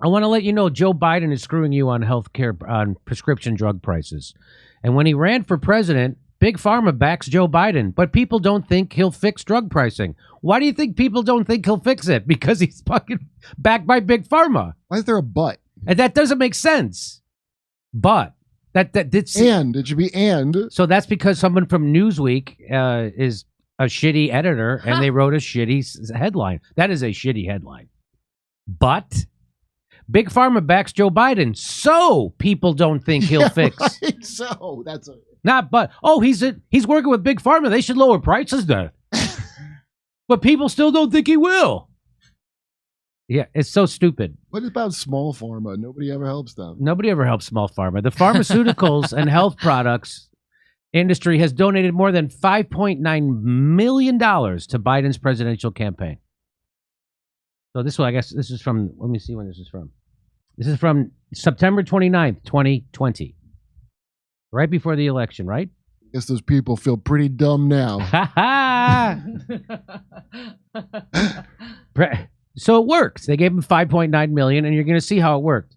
I want to let you know Joe Biden is screwing you on healthcare, on prescription drug prices. And when he ran for president, Big Pharma backs Joe Biden, but people don't think he'll fix drug pricing. Why do you think people don't think he'll fix it? Because he's fucking backed by Big Pharma. Why is there a but? And that doesn't make sense. But it's and it should be and. So that's because someone from Newsweek is a shitty editor and they wrote a shitty headline. That is a shitty headline. But Big Pharma backs Joe Biden, so people don't think he'll fix. Right? So that's not. But he's working with Big Pharma. They should lower prices there. But people still don't think he will. Yeah, it's so stupid. What about small pharma? Nobody ever helps them. Nobody ever helps small pharma. The pharmaceuticals and health products industry has donated more than $5.9 million to Biden's presidential campaign. So this one, I guess this is from, let me see when this is from. This is from September 29th, 2020. Right before the election, right? I guess those people feel pretty dumb now. So it works. They gave him $5.9 million, and you're going to see how it worked.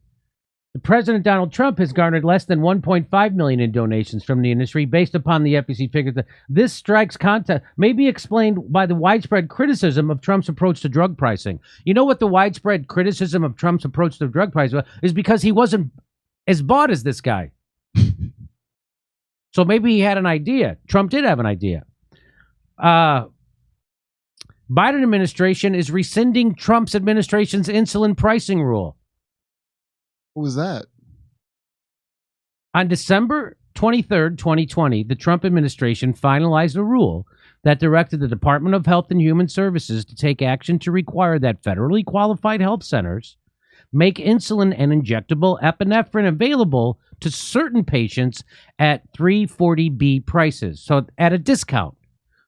The President Donald Trump has garnered less than $1.5 million in donations from the industry based upon the FEC figures. This strikes context may be explained by the widespread criticism of Trump's approach to drug pricing. You know what the widespread criticism of Trump's approach to drug pricing is? Because he wasn't as bought as this guy. So maybe he had an idea. Trump did have an idea. Biden administration is rescinding Trump's administration's insulin pricing rule. What was that? On December 23rd, 2020, the Trump administration finalized a rule that directed the Department of Health and Human Services to take action to require that federally qualified health centers make insulin and injectable epinephrine available to certain patients at 340B prices, so at a discount.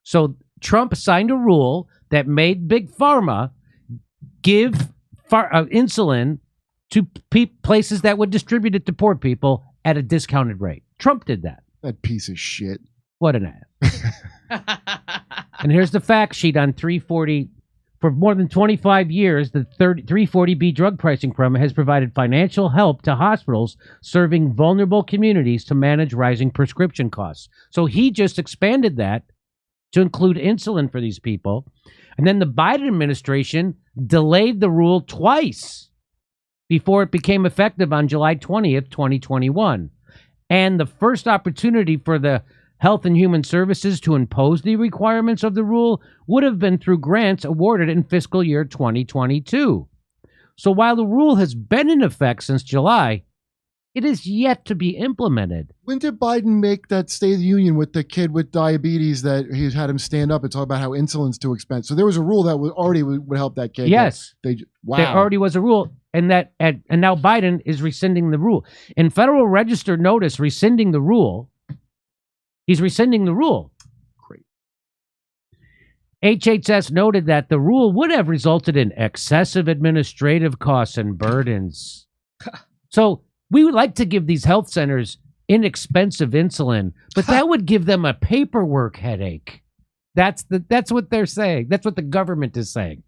So Trump signed a rule that made Big Pharma give insulin to places that would distribute it to poor people at a discounted rate. Trump did that. That piece of shit. What an ass. And here's the fact sheet on 340. For more than 25 years, the 340B drug pricing program has provided financial help to hospitals serving vulnerable communities to manage rising prescription costs. So he just expanded that to include insulin for these people. And then the Biden administration delayed the rule twice before it became effective on July 20th, 2021. And the first opportunity for the Health and Human Services to impose the requirements of the rule would have been through grants awarded in fiscal year 2022. So while the rule has been in effect since July, it is yet to be implemented. When did Biden make that State of the Union with the kid with diabetes that he had him stand up and talk about how insulin's too expensive? So there was a rule that would help that kid. Yes. Wow. There already was a rule, and now Biden is rescinding the rule. In Federal Register notice rescinding the rule, he's rescinding the rule. Great. HHS noted that the rule would have resulted in excessive administrative costs and burdens. So we would like to give these health centers inexpensive insulin, but that would give them a paperwork headache. That's what they're saying. That's what the government is saying.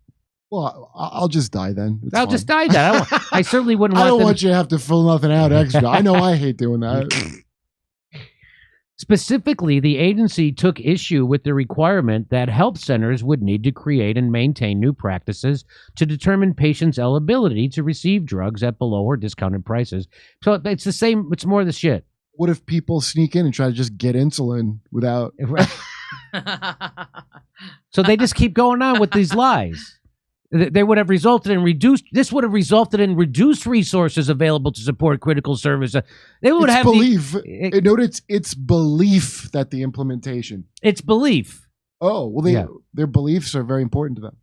Well, I'll just die then. I'll just die then. I certainly wouldn't want I don't want you to have to fill nothing out extra. I know I hate doing that. Specifically, the agency took issue with the requirement that health centers would need to create and maintain new practices to determine patients' eligibility to receive drugs at below or discounted prices. So it's the same. It's more of the shit. What if people sneak in and try to just get insulin without? So they just keep going on with these lies. They would have resulted in reduced. This would have resulted in reduced resources available to support critical services. They would have belief. It's belief that the implementation. It's belief. Oh well, their beliefs are very important to them.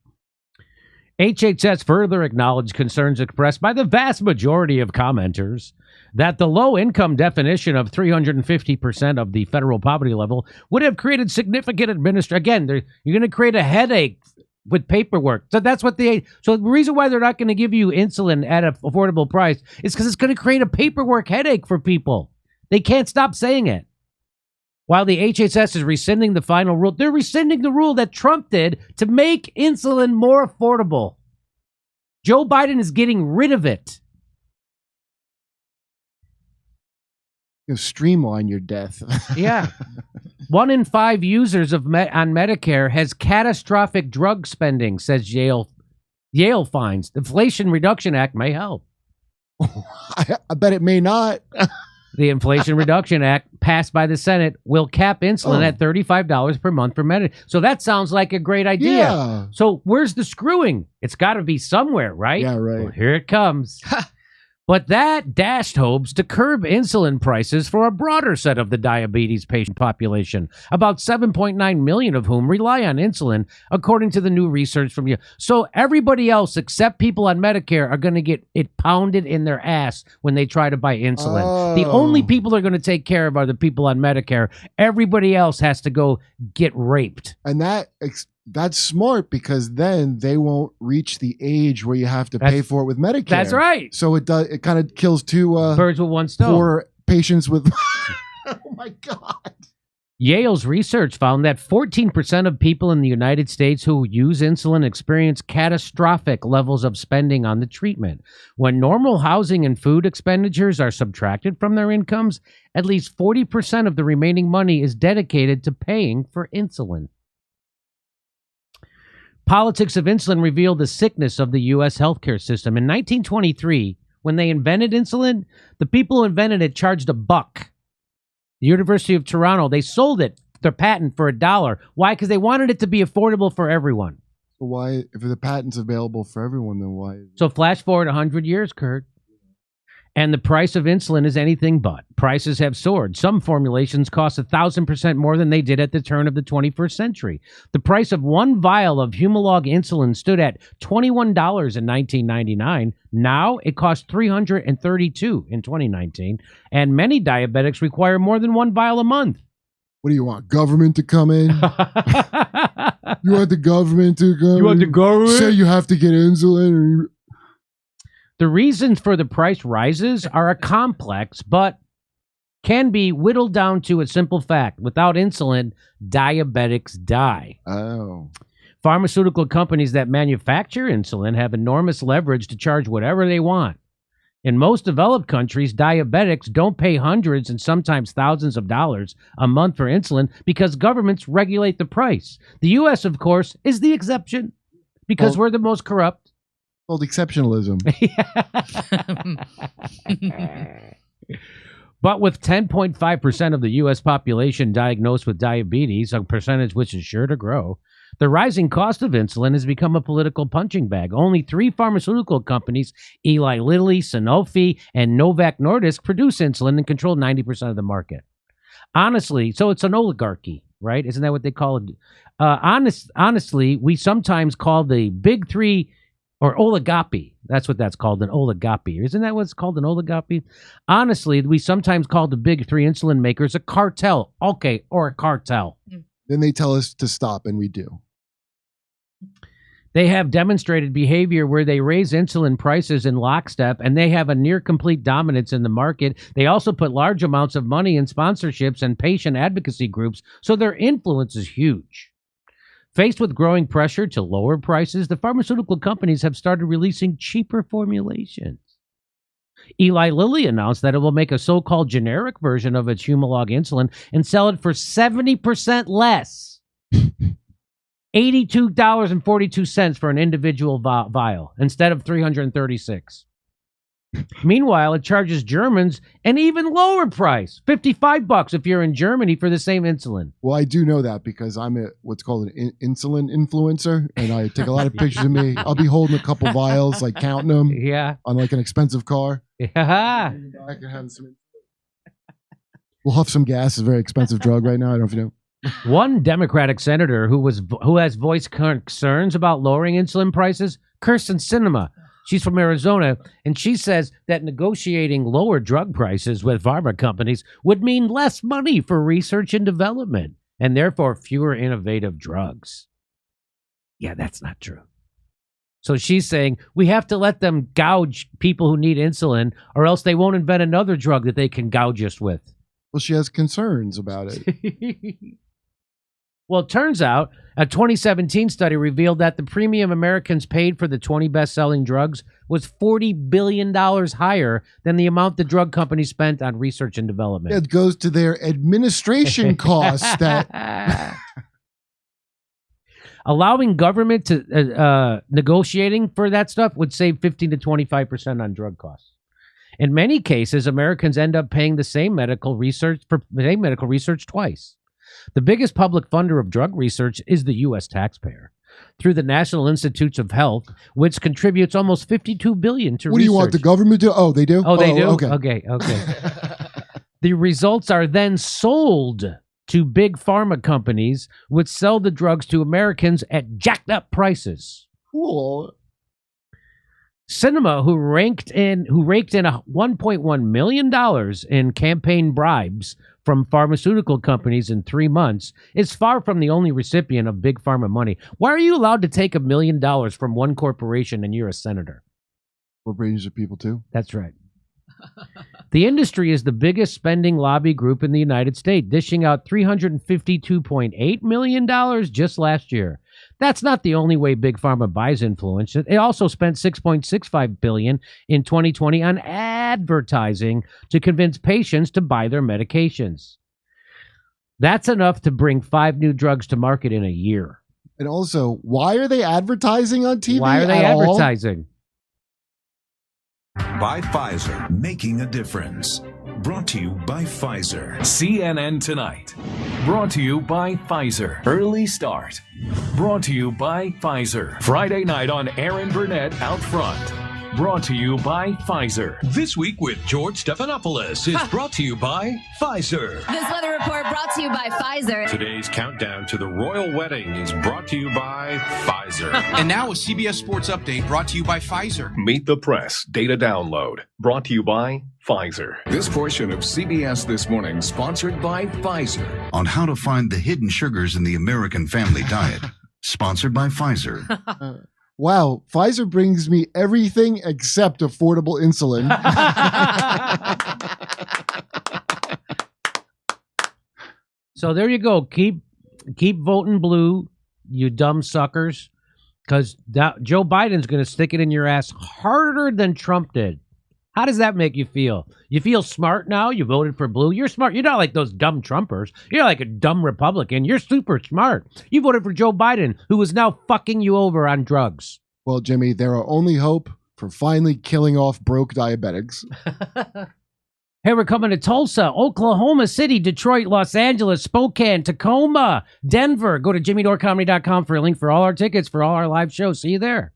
HHS further acknowledged concerns expressed by the vast majority of commenters that the low-income definition of 350% of the federal poverty level would have created significant Again, you're going to create a headache with paperwork. So that's what so the reason why they're not going to give you insulin at an affordable price is because it's going to create a paperwork headache for people. They can't stop saying it. While the HHS is rescinding the final rule, they're rescinding the rule that Trump did to make insulin more affordable. Joe Biden is getting rid of it. streamline your death. Yeah. 1 in 5 users on Medicare has catastrophic drug spending, says Yale finds. The Inflation Reduction Act may help. I bet it may not. The Inflation Reduction Act, passed by the Senate, will cap insulin at $35 per month for Medicare. So that sounds like a great idea. Yeah. So where's the screwing? It's got to be somewhere, right? Yeah, right. Well, here it comes. But that dashed hopes to curb insulin prices for a broader set of the diabetes patient population, about 7.9 million of whom rely on insulin, according to the new research from you. So everybody else except people on Medicare are going to get it pounded in their ass when they try to buy insulin. The only people they're going to take care of are the people on Medicare. Everybody else has to go get raped. And that's smart, because then they won't reach the age where you have to pay for it with Medicare. That's right. So it kind of kills two birds with one stone. For patients with oh my God. Yale's research found that 14% of people in the United States who use insulin experience catastrophic levels of spending on the treatment. When normal housing and food expenditures are subtracted from their incomes, at least 40% of the remaining money is dedicated to paying for insulin. Politics of insulin revealed the sickness of the U.S. healthcare system. In 1923, when they invented insulin, the people who invented it charged $1. The University of Toronto, they sold it, their patent, for $1. Why? Because they wanted it to be affordable for everyone. Why, if the patent's available for everyone, then why? So flash forward 100 years, Kurt, and the price of insulin is anything but. Prices have soared. Some formulations cost 1,000% more than they did at the turn of the 21st century. The price of 1 vial of Humalog insulin stood at $21 in 1999. Now it costs $332 in 2019, and many diabetics require more than 1 vial a month. What do you want? Government to come in? You want the government to come in? You want the government? Say you have to get insulin? The reasons for the price rises are complex, but can be whittled down to a simple fact. Without insulin, diabetics die. Oh. Pharmaceutical companies that manufacture insulin have enormous leverage to charge whatever they want. In most developed countries, diabetics don't pay hundreds and sometimes thousands of dollars a month for insulin because governments regulate the price. The U.S., of course, is the exception because we're the most corrupt. Called exceptionalism. But with 10.5% of the U.S. population diagnosed with diabetes, a percentage which is sure to grow, the rising cost of insulin has become a political punching bag. Only 3 pharmaceutical companies, Eli Lilly, Sanofi, and Novo Nordisk, produce insulin and control 90% of the market. Honestly, so it's an oligarchy, right? Isn't that what they call it? Honestly, we sometimes call the big 3, or oligopoly. That's what that's called, an oligopoly. Isn't that what's called, an oligopoly? Honestly, we sometimes call the big 3 insulin makers a cartel. Okay, or a cartel. Then they tell us to stop, and we do. They have demonstrated behavior where they raise insulin prices in lockstep, and they have a near complete dominance in the market. They also put large amounts of money in sponsorships and patient advocacy groups, so their influence is huge. Faced with growing pressure to lower prices, the pharmaceutical companies have started releasing cheaper formulations. Eli Lilly announced that it will make a so-called generic version of its Humalog insulin and sell it for 70% less. $82.42 for an individual vial instead of $336. Meanwhile, it charges Germans an even lower price, $55 if you're in Germany for the same insulin. Well, I do know that because I'm what's called an insulin influencer, and I take a lot of pictures of me. I'll be holding a couple vials, like counting them. Yeah. On like an expensive car. Yeah. I can have some. We'll huff some gas. It's a very expensive drug right now. I don't know if you know. One Democratic senator who has voiced concerns about lowering insulin prices, Kirsten Sinema. She's from Arizona, and she says that negotiating lower drug prices with pharma companies would mean less money for research and development, and therefore fewer innovative drugs. Yeah, that's not true. So she's saying we have to let them gouge people who need insulin, or else they won't invent another drug that they can gouge us with. Well, she has concerns about it. Well, it turns out a 2017 study revealed that the premium Americans paid for the 20 best-selling drugs was $40 billion higher than the amount the drug companies spent on research and development. It goes to their administration costs. That allowing government to negotiating for that stuff would save 15 to 25% on drug costs. In many cases, Americans end up paying the same medical research twice. The biggest public funder of drug research is the U.S. taxpayer through the National Institutes of Health, which contributes almost $52 billion to research. What do you want the government to do? Oh, they do? Oh, they do? Okay. The results are then sold to big pharma companies, which sell the drugs to Americans at jacked up prices. Cool. Cinema, who raked in $1.1 million in campaign bribes from pharmaceutical companies in 3 months, is far from the only recipient of big pharma money. Why are you allowed to take $1 million from one corporation and you're a senator? Corporations are people too. That's right. The industry is the biggest spending lobby group in the United States, dishing out $352.8 million just last year. That's not the only way Big Pharma buys influence. It also spent $6.65 billion in 2020 on advertising to convince patients to buy their medications. That's enough to bring 5 new drugs to market in a year. And also, why are they advertising on TV? Why are they advertising? By Pfizer, making a difference. Brought to you by Pfizer. CNN Tonight. Brought to you by Pfizer. Early Start. Brought to you by Pfizer. Friday night on Aaron Burnett Out Front. Brought to you by Pfizer. This Week with George Stephanopoulos is brought to you by Pfizer. This weather report brought to you by Pfizer. Today's countdown to the royal wedding is brought to you by Pfizer. And now a CBS Sports Update brought to you by Pfizer. Meet the Press Data Download. Brought to you by Pfizer. This portion of CBS This Morning sponsored by Pfizer. On how to find the hidden sugars in the American family diet. Sponsored by Pfizer. Wow, Pfizer brings me everything except affordable insulin. So there you go. Keep voting blue, you dumb suckers, because Joe Biden's going to stick it in your ass harder than Trump did. How does that make you feel? You feel smart now? You voted for blue? You're smart. You're not like those dumb Trumpers. You're like a dumb Republican. You're super smart. You voted for Joe Biden, who is now fucking you over on drugs. Well, Jimmy, there are only hope for finally killing off broke diabetics. Hey, we're coming to Tulsa, Oklahoma City, Detroit, Los Angeles, Spokane, Tacoma, Denver. Go to jimmydorecomedy.com for a link for all our tickets for all our live shows. See you there.